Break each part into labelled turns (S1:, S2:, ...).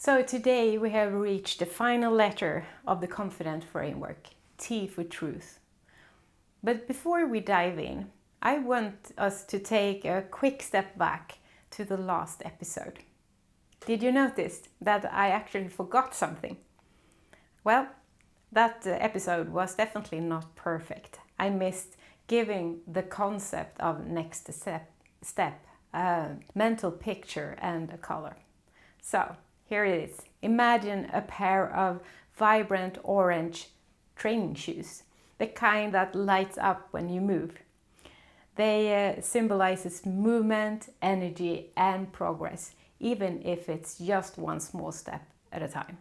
S1: So today we have reached the final letter of the Confident framework, T for truth. But before we dive in, I want us to take a quick step back to the last episode. Did you notice that I actually forgot something? Well, that episode was definitely not perfect. I missed giving the concept of next step, a mental picture and a color. So here it is. Imagine a pair of vibrant orange training shoes, the kind that lights up when you move. They symbolizes movement, energy and progress, even if it's just one small step at a time.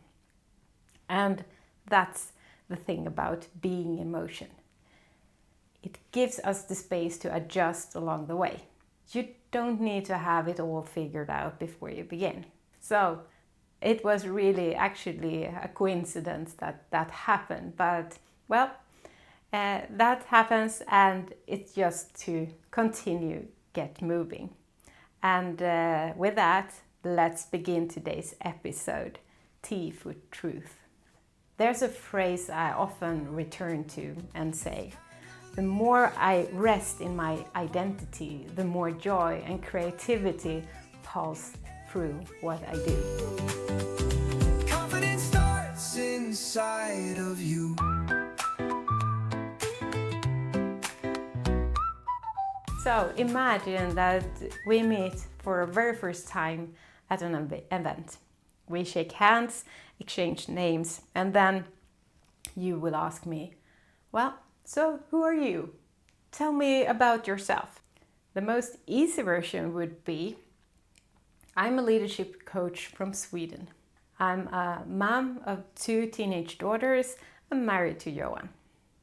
S1: And that's the thing about being in motion. It gives us the space to adjust along the way. You don't need to have it all figured out before you begin. So it was really actually a coincidence that happened, but well, that happens, and it's just to continue get moving. And with that, let's begin today's episode, T for truth. There's a phrase I often return to and say, the more I rest in my identity, the more joy and creativity pulse through what I do.
S2: Confidence starts inside of you.
S1: So imagine that we meet for the very first time at an event. We shake hands, exchange names, and then you will ask me, well, so who are you? Tell me about yourself. The most easy version would be, I'm a leadership coach from Sweden. I'm a mom of 2 teenage daughters. I'm married to Johan.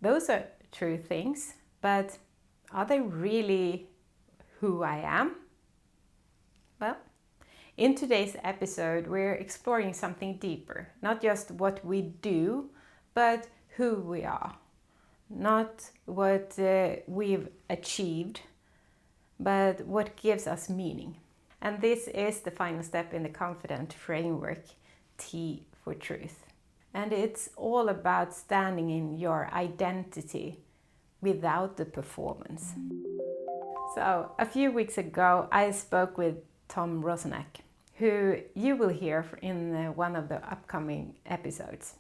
S1: Those are true things, but are they really who I am? Well, in today's episode, we're exploring something deeper. Not just what we do, but who we are. Not what we've achieved, but what gives us meaning. And this is the final step in the Confident framework, T for truth. And it's all about standing in your identity without the performance. So a few weeks ago, I spoke with Tom Rosenack, who you will hear in one of the upcoming episodes.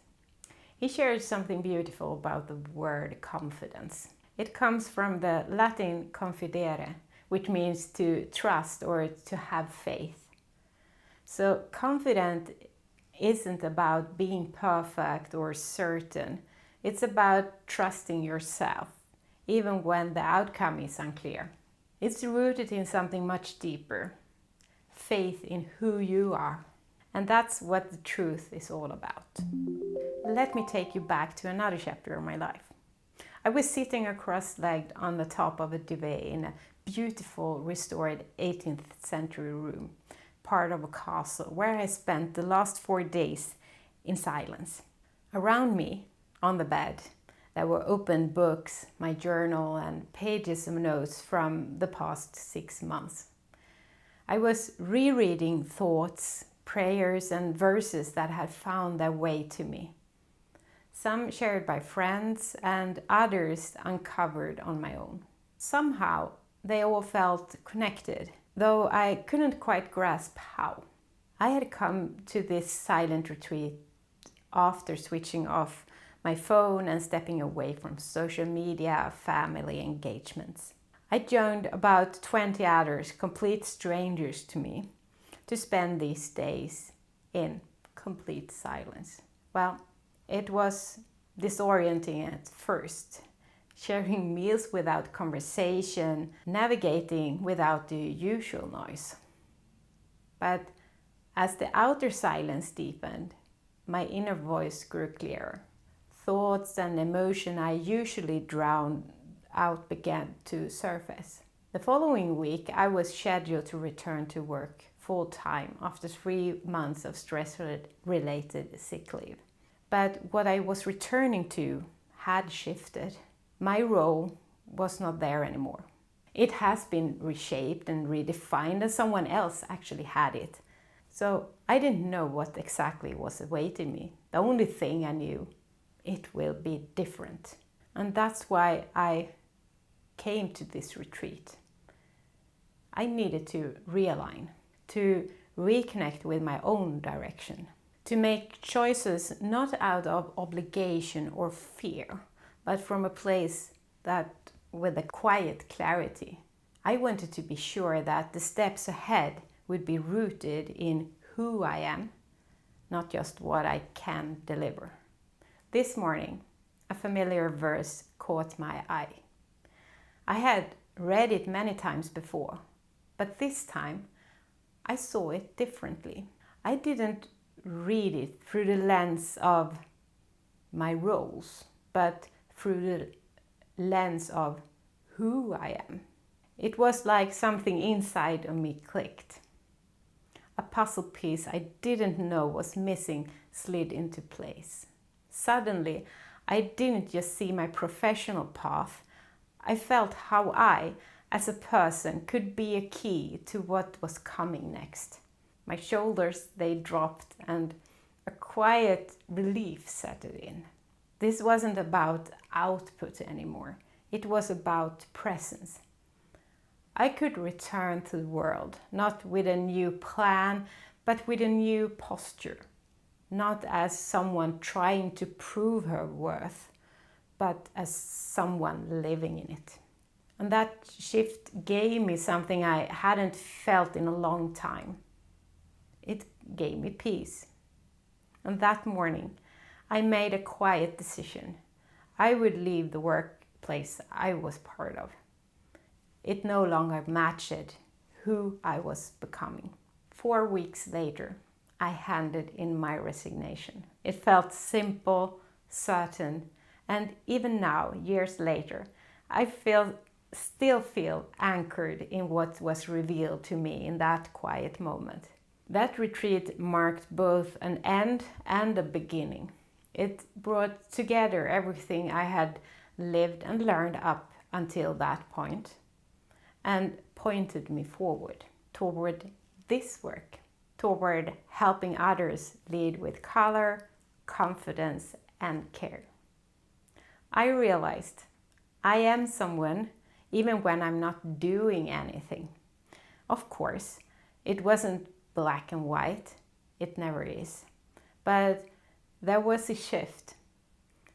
S1: He shared something beautiful about the word confidence. It comes from the Latin confidere, which means to trust or to have faith. So confident isn't about being perfect or certain. It's about trusting yourself, even when the outcome is unclear. It's rooted in something much deeper, faith in who you are. And that's what the truth is all about. Let me take you back to another chapter of my life. I was sitting cross-legged on the top of a duvet in a beautiful restored 18th century room, part of a castle, where I spent the last 4 days in silence. Around me, on the bed, there were open books, my journal, and pages of notes from the past 6 months. I was rereading thoughts, prayers, and verses that had found their way to me. Some shared by friends and others uncovered on my own. Somehow, they all felt connected, though I couldn't quite grasp how. I had come to this silent retreat after switching off my phone and stepping away from social media, family engagements. I joined about 20 others, complete strangers to me, to spend these days in complete silence. Well, it was disorienting at first, sharing meals without conversation, navigating without the usual noise. But as the outer silence deepened, my inner voice grew clearer. Thoughts and emotion I usually drown out began to surface. The following week, I was scheduled to return to work full-time after 3 months of stress-related sick leave. But what I was returning to had shifted. My role was not there anymore. It has been reshaped and redefined, and someone else actually had it. So I didn't know what exactly was awaiting me. The only thing I knew, it will be different. And that's why I came to this retreat. I needed to realign, to reconnect with my own direction, to make choices not out of obligation or fear, but from a place that with a quiet clarity. I wanted to be sure that the steps ahead would be rooted in who I am, not just what I can deliver. This morning, a familiar verse caught my eye. I had read it many times before, but this time I saw it differently. I didn't read it through the lens of my roles, but through the lens of who I am. It was like something inside of me clicked. A puzzle piece I didn't know was missing slid into place. Suddenly, I didn't just see my professional path. I felt how I, as a person, could be a key to what was coming next. My shoulders, they dropped and a quiet relief settled in. This wasn't about output anymore. It was about presence. I could return to the world, not with a new plan, but with a new posture. Not as someone trying to prove her worth, but as someone living in it. And that shift gave me something I hadn't felt in a long time. It gave me peace. And that morning, I made a quiet decision. I would leave the workplace I was part of. It no longer matched who I was becoming. 4 weeks later, I handed in my resignation. It felt simple, certain, and even now, years later, I still feel anchored in what was revealed to me in that quiet moment. That retreat marked both an end and a beginning. It brought together everything I had lived and learned up until that point, and pointed me forward toward this work, toward helping others lead with color, confidence, and care. I realized I am someone even when I'm not doing anything. Of course, it wasn't black and white. It never is. But there was a shift,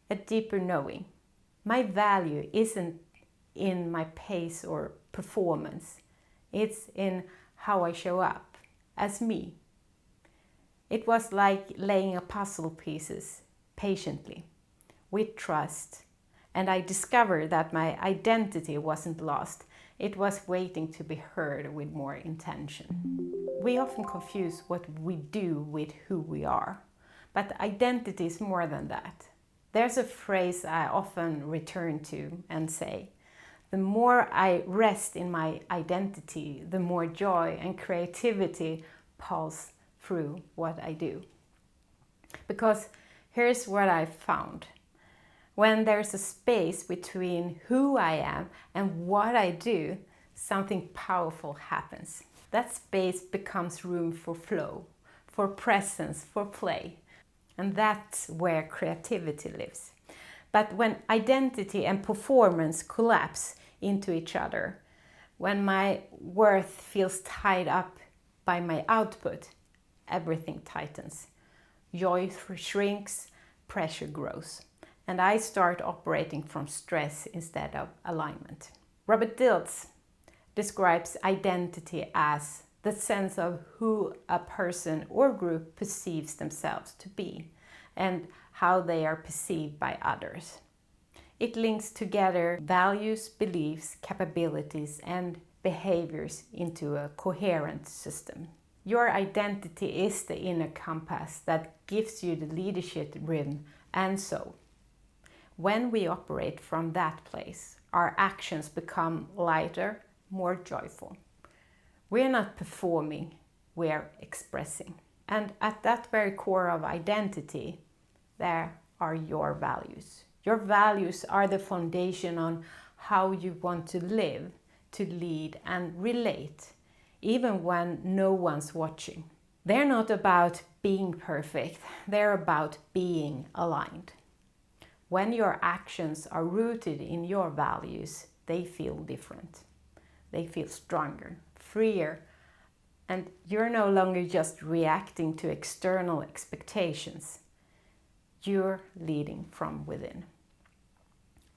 S1: a deeper knowing. My value isn't in my pace or performance. It's in how I show up as me. It was like laying a puzzle pieces patiently, with trust, and I discovered that my identity wasn't lost. It was waiting to be heard with more intention. We often confuse what we do with who we are, but identity is more than that. There's a phrase I often return to and say, the more I rest in my identity, the more joy and creativity pulse through what I do. Because here's what I've found. When there's a space between who I am and what I do, something powerful happens. That space becomes room for flow, for presence, for play. And that's where creativity lives. But when identity and performance collapse into each other, when my worth feels tied up by my output, everything tightens. Joy shrinks, pressure grows, and I start operating from stress instead of alignment. Robert Dilts describes identity as the sense of who a person or group perceives themselves to be and how they are perceived by others. It links together values, beliefs, capabilities, and behaviors into a coherent system. Your identity is the inner compass that gives you the leadership rhythm and soul. When we operate from that place, our actions become lighter, more joyful. We're not performing, we're expressing. And at that very core of identity, there are your values. Your values are the foundation on how you want to live, to lead and relate, even when no one's watching. They're not about being perfect, they're about being aligned. When your actions are rooted in your values, they feel different. They feel stronger, freer, and you're no longer just reacting to external expectations. You're leading from within.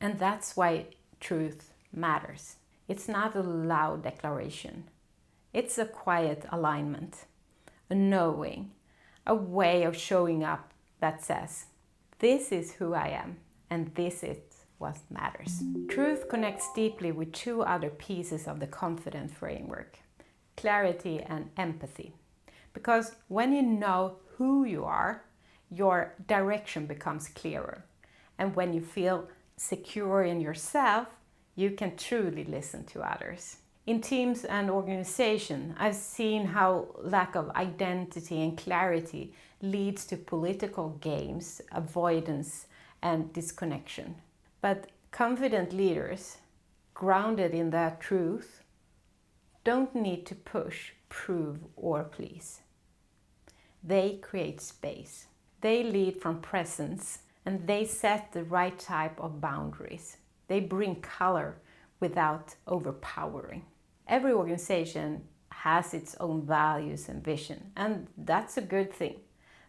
S1: And that's why truth matters. It's not a loud declaration. It's a quiet alignment, a knowing, a way of showing up that says, this is who I am, and this is what matters. Truth connects deeply with two other pieces of the confident framework, clarity and empathy. Because when you know who you are, your direction becomes clearer. And when you feel secure in yourself, you can truly listen to others. In teams and organizations, I've seen how lack of identity and clarity leads to political games, avoidance, and disconnection. But confident leaders, grounded in that truth, don't need to push, prove, or please. They create space. They lead from presence, and they set the right type of boundaries. They bring color without overpowering. Every organization has its own values and vision, and that's a good thing.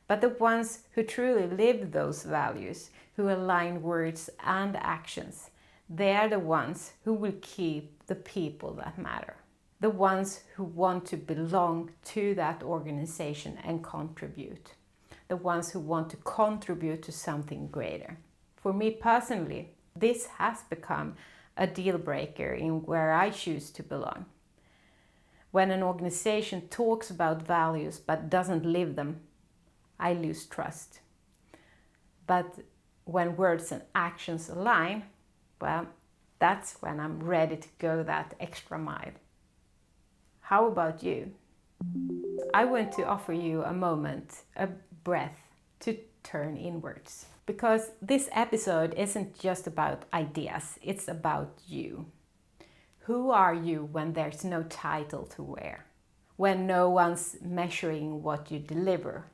S1: But the ones who truly live those values, who align words and actions, they are the ones who will keep the people that matter. The ones who want to belong to that organization and contribute. The ones who want to contribute to something greater. For me personally, this has become a deal breaker in where I choose to belong. When an organization talks about values but doesn't live them, I lose trust. But when words and actions align, well, that's when I'm ready to go that extra mile. How about you? I want to offer you a moment, a breath to turn inwards. Because this episode isn't just about ideas, it's about you. Who are you when there's no title to wear? When no one's measuring what you deliver?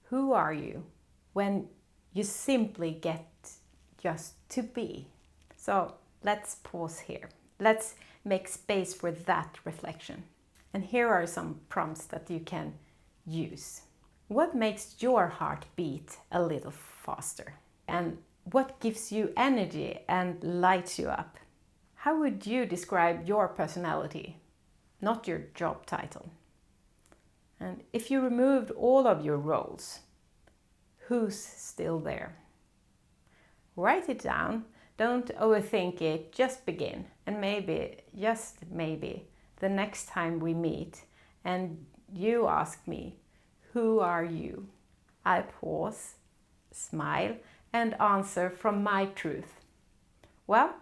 S1: Who are you when you simply get just to be? So let's pause here. Let's make space for that reflection. And here are some prompts that you can use. What makes your heart beat a little faster? And what gives you energy and lights you up? How would you describe your personality, not your job title? And if you removed all of your roles, who's still there? Write it down. Don't overthink it. Just begin. And maybe, just maybe, the next time we meet and you ask me, who are you? I pause, smile, and answer from my truth. Well,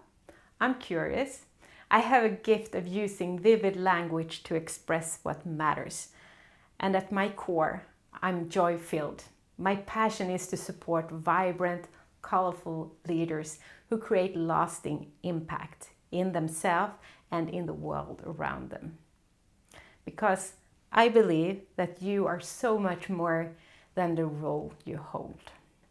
S1: I'm curious. I have a gift of using vivid language to express what matters. And at my core, I'm joy-filled. My passion is to support vibrant, colorful leaders who create lasting impact in themselves and in the world around them. Because I believe that you are so much more than the role you hold.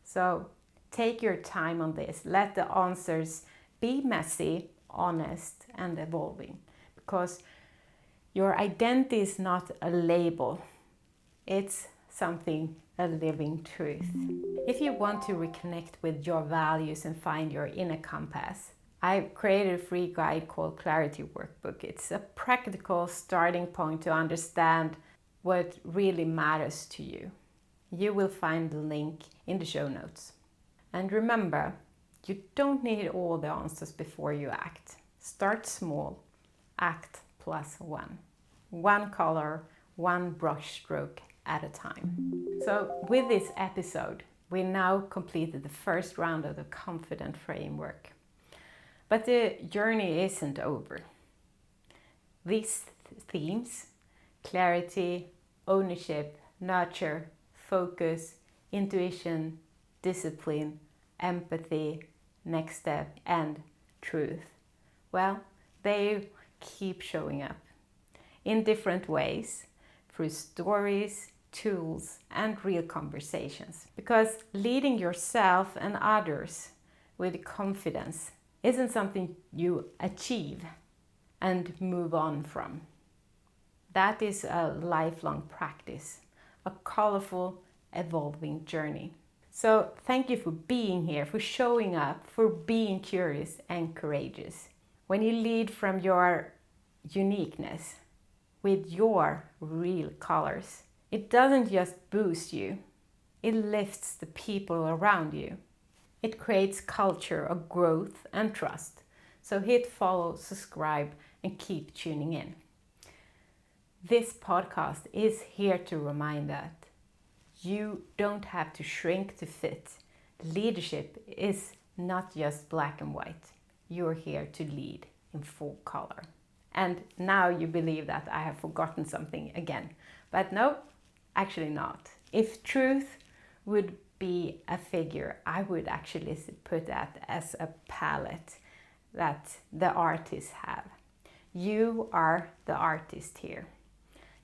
S1: So take your time on this. Let the answers be messy, honest, and evolving. Because your identity is not a label. It's something, a living truth. If you want to reconnect with your values and find your inner compass, I've created a free guide called Clarity Workbook. It's a practical starting point to understand what really matters to you. You will find the link in the show notes. And remember, you don't need all the answers before you act. Start small, act +1. One color, one brush stroke at a time. So with this episode, we now completed the first round of the Confident Framework. But the journey isn't over. These themes, clarity, ownership, nurture, focus, intuition, discipline, empathy, next step, and truth, well, they keep showing up in different ways, through stories, tools, and real conversations. Because leading yourself and others with confidence isn't something you achieve and move on from. That is a lifelong practice, a colorful, evolving journey. So thank you for being here, for showing up, for being curious and courageous. When you lead from your uniqueness with your real colors, it doesn't just boost you, it lifts the people around you. It creates culture of growth and trust. So hit follow, subscribe, and keep tuning in. This podcast is here to remind that you don't have to shrink to fit. Leadership is not just black and white. You're here to lead in full color. And now you believe that I have forgotten something again. But no, actually not. If truth would be a figure, I would actually put that as a palette that the artists have. You are the artist here.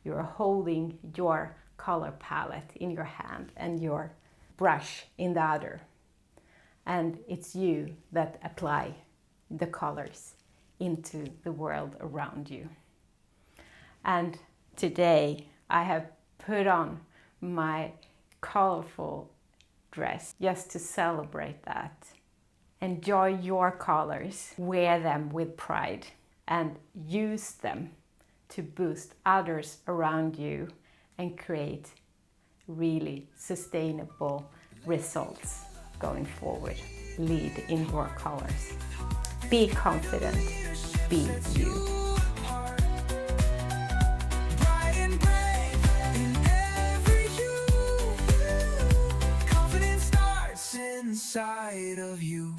S1: You're holding your color palette in your hand and your brush in the other. And it's you that apply the colors into the world around you. And today I have put on my colorful dress just to celebrate that. Enjoy your colors, wear them with pride, and use them to boost others around you and create really sustainable results going forward. Lead in your colors. Be confident. Be you.
S2: Bright and brave in every hue. Confidence starts inside of you.